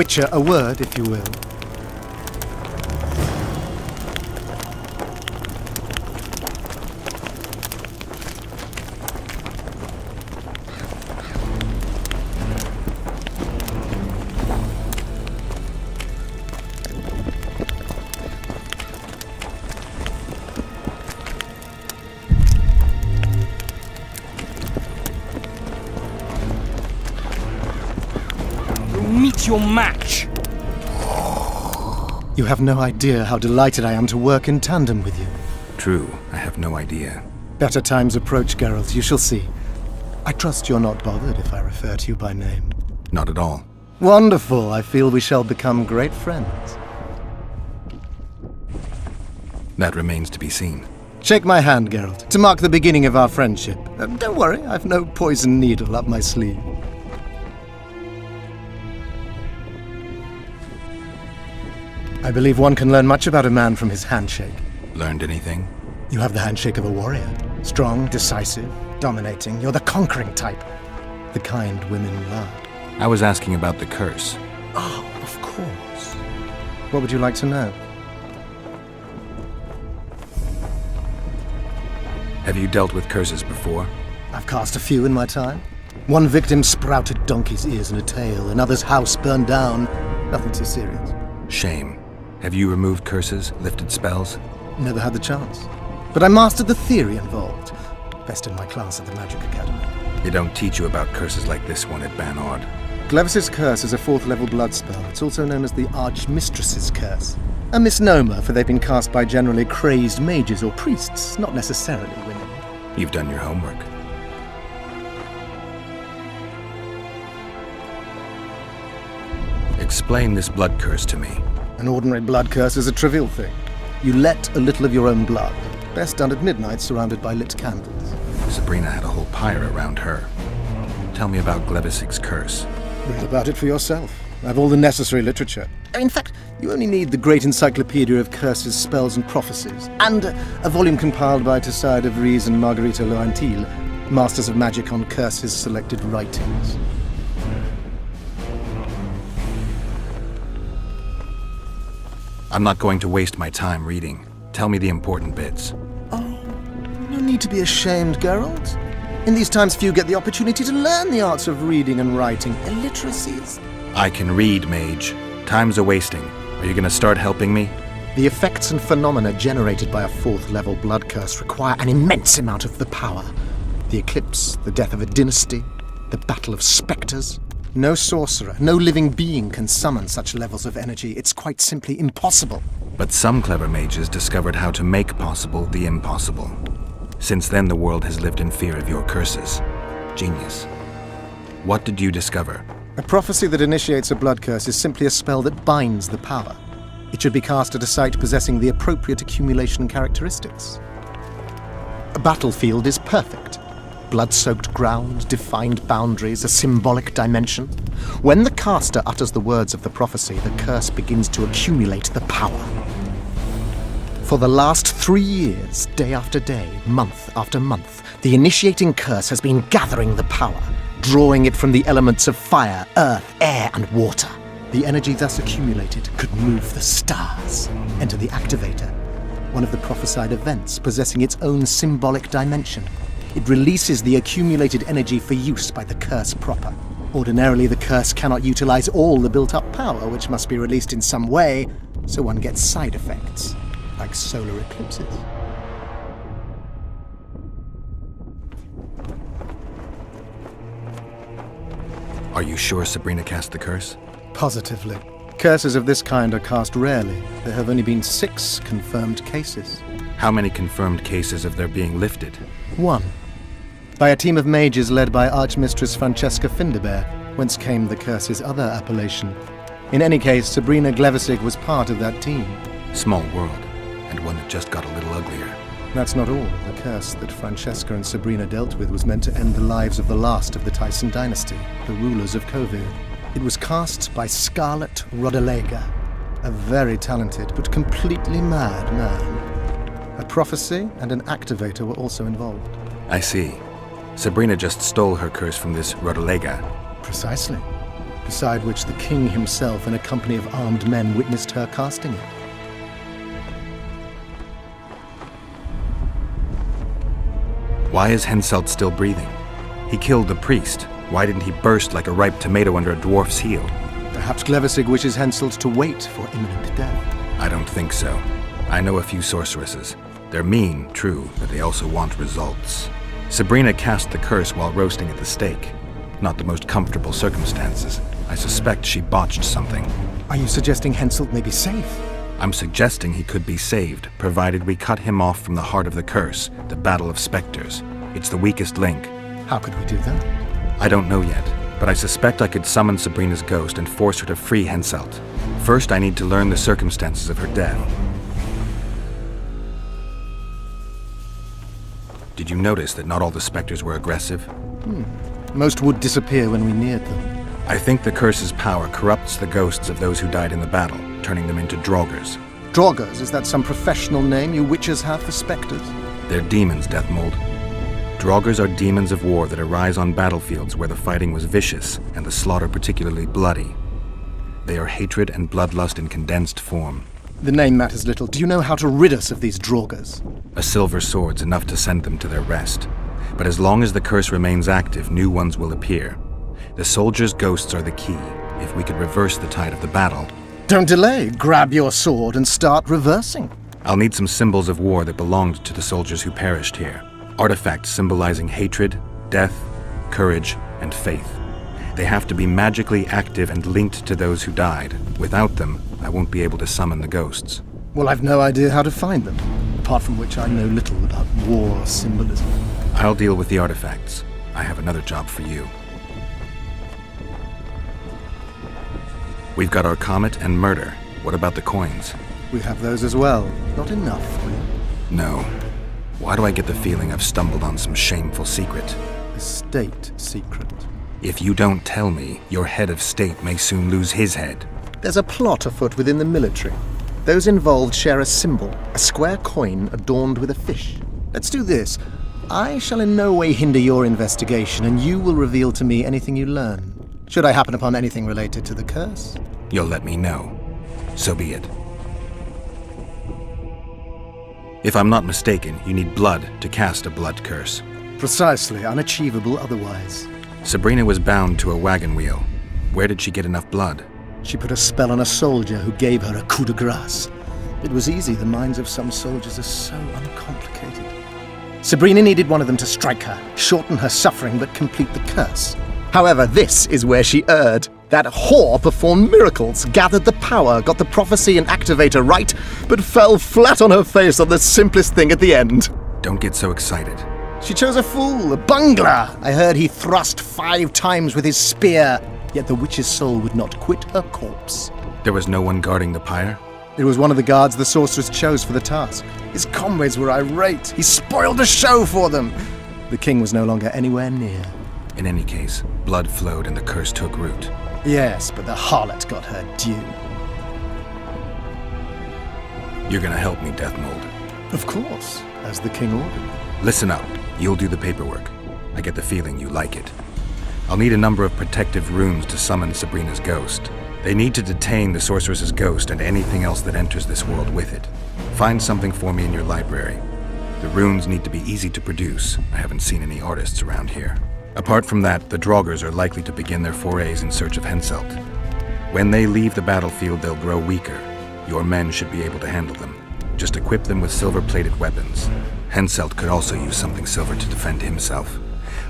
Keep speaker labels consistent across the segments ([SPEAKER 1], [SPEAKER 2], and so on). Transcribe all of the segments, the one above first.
[SPEAKER 1] Witcher a word, if you will.
[SPEAKER 2] Meet your match!
[SPEAKER 1] You have no idea how delighted I am to work in tandem with you.
[SPEAKER 3] True, I have no idea.
[SPEAKER 1] Better times approach, Geralt, you shall see. I trust you're not bothered if I refer to you by name.
[SPEAKER 3] Not at all.
[SPEAKER 1] Wonderful, I feel we shall become great friends.
[SPEAKER 3] That remains to be seen.
[SPEAKER 1] Shake my hand, Geralt, to mark the beginning of our friendship. Don't worry, I've no poison needle up my sleeve. I believe one can learn much about a man from his handshake.
[SPEAKER 3] Learned anything?
[SPEAKER 1] You have the handshake of a warrior. Strong, decisive, dominating. You're the conquering type. The kind women love.
[SPEAKER 3] I was asking about the curse.
[SPEAKER 1] Oh, of course. What would you like to know?
[SPEAKER 3] Have you dealt with curses before?
[SPEAKER 1] I've cast a few in my time. One victim sprouted donkey's ears and a tail. Another's house burned down. Nothing too serious.
[SPEAKER 3] Shame. Have you removed curses, lifted spells?
[SPEAKER 1] Never had the chance. But I mastered the theory involved. Best in my class at the Magic Academy.
[SPEAKER 3] They don't teach you about curses like this one at Banord.
[SPEAKER 1] Glevis's curse is a 4th level blood spell. It's also known as the Archmistress's curse. A misnomer, for they've been cast by generally crazed mages or priests, not necessarily women.
[SPEAKER 3] You've done your homework. Explain this blood curse to me.
[SPEAKER 1] An ordinary blood curse is a trivial thing. You let a little of your own blood. Best done at midnight, surrounded by lit candles.
[SPEAKER 3] Sabrina had a whole pyre around her. Tell me about Glevis's curse.
[SPEAKER 1] Read about it for yourself. I have all the necessary literature. In fact, you only need the great encyclopedia of curses, spells, and prophecies, and a volume compiled by Tesside of Ries and Margarita Loantil, Masters of Magic on Curses Selected Writings.
[SPEAKER 3] I'm not going to waste my time reading. Tell me the important bits.
[SPEAKER 1] Oh, no need to be ashamed, Geralt. In these times, few get the opportunity to learn the arts of reading and writing. Illiteracies.
[SPEAKER 3] I can read, mage. Time's a-wasting. Are you gonna start helping me?
[SPEAKER 1] The effects and phenomena generated by a 4th level blood curse require an immense amount of the power. The eclipse, the death of a dynasty, the battle of spectres. No sorcerer, no living being can summon such levels of energy. It's quite simply impossible.
[SPEAKER 3] But some clever mages discovered how to make possible the impossible. Since then, the world has lived in fear of your curses. Genius. What did you discover?
[SPEAKER 1] A prophecy that initiates a blood curse is simply a spell that binds the power. It should be cast at a site possessing the appropriate accumulation characteristics. A battlefield is perfect. Blood-soaked ground, defined boundaries, a symbolic dimension. When the caster utters the words of the prophecy, the curse begins to accumulate the power. For the last 3 years, day after day, month after month, the initiating curse has been gathering the power, drawing it from the elements of fire, earth, air, and water. The energy thus accumulated could move the stars. Enter the activator, one of the prophesied events possessing its own symbolic dimension. It releases the accumulated energy for use by the curse proper. Ordinarily, the curse cannot utilize all the built-up power, which must be released in some way, so one gets side effects, like solar eclipses.
[SPEAKER 3] Are you sure Sabrina cast the curse?
[SPEAKER 1] Positively. Curses of this kind are cast rarely. There have only been 6 confirmed cases.
[SPEAKER 3] How many confirmed cases of their being lifted?
[SPEAKER 1] 1. By a team of mages led by Archmistress Francesca Finderbear, whence came the curse's other appellation. In any case, Sabrina Glevisig was part of that team.
[SPEAKER 3] Small world, and one that just got a little uglier.
[SPEAKER 1] That's not all. The curse that Francesca and Sabrina dealt with was meant to end the lives of the last of the Tyson dynasty, the rulers of Convo. It was cast by Scarlet Rodalega, a very talented but completely mad man. A prophecy and an activator were also involved.
[SPEAKER 3] I see. Sabrina just stole her curse from this Rodalega.
[SPEAKER 1] Precisely. beside which the king himself and a company of armed men witnessed her casting it.
[SPEAKER 3] Why is Henselt still breathing? He killed the priest. Why didn't he burst like a ripe tomato under a dwarf's heel?
[SPEAKER 1] Perhaps Glevissig wishes Henselt to wait for imminent death.
[SPEAKER 3] I don't think so. I know a few sorceresses. They're mean, true, but they also want results. Sabrina cast the curse while roasting at the stake. Not the most comfortable circumstances. I suspect she botched something.
[SPEAKER 1] Are you suggesting Henselt may be safe?
[SPEAKER 3] I'm suggesting he could be saved, provided we cut him off from the heart of the curse, the Battle of Spectres. It's the weakest link.
[SPEAKER 1] How could we do that?
[SPEAKER 3] I don't know yet, but I suspect I could summon Sabrina's ghost and force her to free Henselt. First, I need to learn the circumstances of her death. Did you notice that not all the specters were aggressive?
[SPEAKER 1] Most would disappear when we neared them.
[SPEAKER 3] I think the curse's power corrupts the ghosts of those who died in the battle, turning them into draugrs.
[SPEAKER 1] Draugrs, is that some professional name you witches have for specters?
[SPEAKER 3] They're demons, Dethmold. Draugrs are demons of war that arise on battlefields where the fighting was vicious and the slaughter particularly bloody. They are hatred and bloodlust in condensed form.
[SPEAKER 1] The name matters little. Do you know how to rid us of these Draugrs?
[SPEAKER 3] A silver sword's enough to send them to their rest. But as long as the curse remains active, new ones will appear. The soldiers' ghosts are the key. If we could reverse the tide of the battle...
[SPEAKER 1] Don't delay. Grab your sword and start reversing.
[SPEAKER 3] I'll need some symbols of war that belonged to the soldiers who perished here. Artifacts symbolizing hatred, death, courage, and faith. They have to be magically active and linked to those who died. Without them, I won't be able to summon the ghosts.
[SPEAKER 1] Well, I've no idea how to find them, apart from which I know little about war symbolism.
[SPEAKER 3] I'll deal with the artifacts. I have another job for you. We've got our comet and murder. What about the coins?
[SPEAKER 1] We have those as well. Not enough, will you?
[SPEAKER 3] No. Why do I get the feeling I've stumbled on some shameful secret?
[SPEAKER 1] A state secret.
[SPEAKER 3] If you don't tell me, your head of state may soon lose his head.
[SPEAKER 1] There's a plot afoot within the military. Those involved share a symbol, a square coin adorned with a fish. Let's do this. I shall in no way hinder your investigation, and you will reveal to me anything you learn. Should I happen upon anything related to the curse?
[SPEAKER 3] You'll let me know. So be it. If I'm not mistaken, you need blood to cast a blood curse.
[SPEAKER 1] Precisely, unachievable otherwise.
[SPEAKER 3] Sabrina was bound to a wagon wheel. Where did she get enough blood?
[SPEAKER 1] She put a spell on a soldier who gave her a coup de grace. It was easy. The minds of some soldiers are so uncomplicated. Sabrina needed one of them to strike her, shorten her suffering, but complete the curse. However, this is where she erred. That whore performed miracles, gathered the power, got the prophecy and activator right, but fell flat on her face on the simplest thing at the end.
[SPEAKER 3] Don't get so excited.
[SPEAKER 1] She chose a fool, a bungler. I heard he thrust 5 times with his spear, yet the witch's soul would not quit her corpse.
[SPEAKER 3] There was no one guarding the pyre?
[SPEAKER 1] It was one of the guards the sorceress chose for the task. His comrades were irate. He spoiled the show for them. The king was no longer anywhere near.
[SPEAKER 3] In any case, blood flowed and the curse took root.
[SPEAKER 1] Yes, but the harlot got her due.
[SPEAKER 3] You're gonna help me, Dethmold.
[SPEAKER 1] Of course, as the king ordered.
[SPEAKER 3] Listen up. You'll do the paperwork. I get the feeling you like it. I'll need a number of protective runes to summon Sabrina's ghost. They need to detain the sorceress's ghost and anything else that enters this world with it. Find something for me in your library. The runes need to be easy to produce. I haven't seen any artists around here. Apart from that, the Draugrs are likely to begin their forays in search of Henselt. When they leave the battlefield, they'll grow weaker. Your men should be able to handle them. Just equip them with silver-plated weapons. Henselt could also use something silver to defend himself.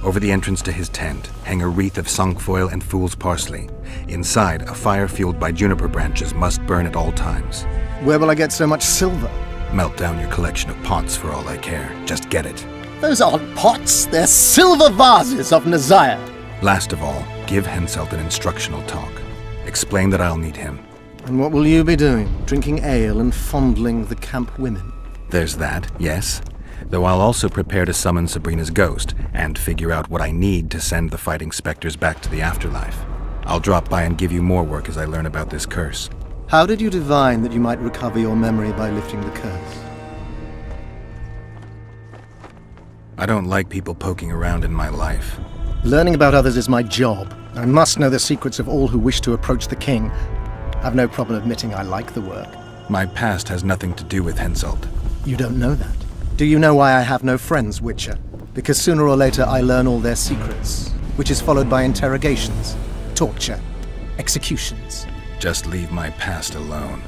[SPEAKER 3] Over the entrance to his tent, hang a wreath of cinquefoil and fool's parsley. Inside, a fire fueled by juniper branches must burn at all times.
[SPEAKER 1] Where will I get so much silver?
[SPEAKER 3] Melt down your collection of pots for all I care. Just get it.
[SPEAKER 1] Those aren't pots, they're silver vases of Naziah.
[SPEAKER 3] Last of all, give Henselt an instructional talk. Explain that I'll need him.
[SPEAKER 1] And what will you be doing? Drinking ale and fondling the camp women?
[SPEAKER 3] There's that, yes. Though I'll also prepare to summon Sabrina's ghost and figure out what I need to send the fighting specters back to the afterlife. I'll drop by and give you more work as I learn about this curse.
[SPEAKER 1] How did you divine that you might recover your memory by lifting the curse?
[SPEAKER 3] I don't like people poking around in my life.
[SPEAKER 1] Learning about others is my job. I must know the secrets of all who wish to approach the king. I've no problem admitting I like the work.
[SPEAKER 3] My past has nothing to do with Henselt.
[SPEAKER 1] You don't know that. Do you know why I have no friends, Witcher? Because sooner or later I learn all their secrets, which is followed by interrogations, torture, executions.
[SPEAKER 3] Just leave my past alone.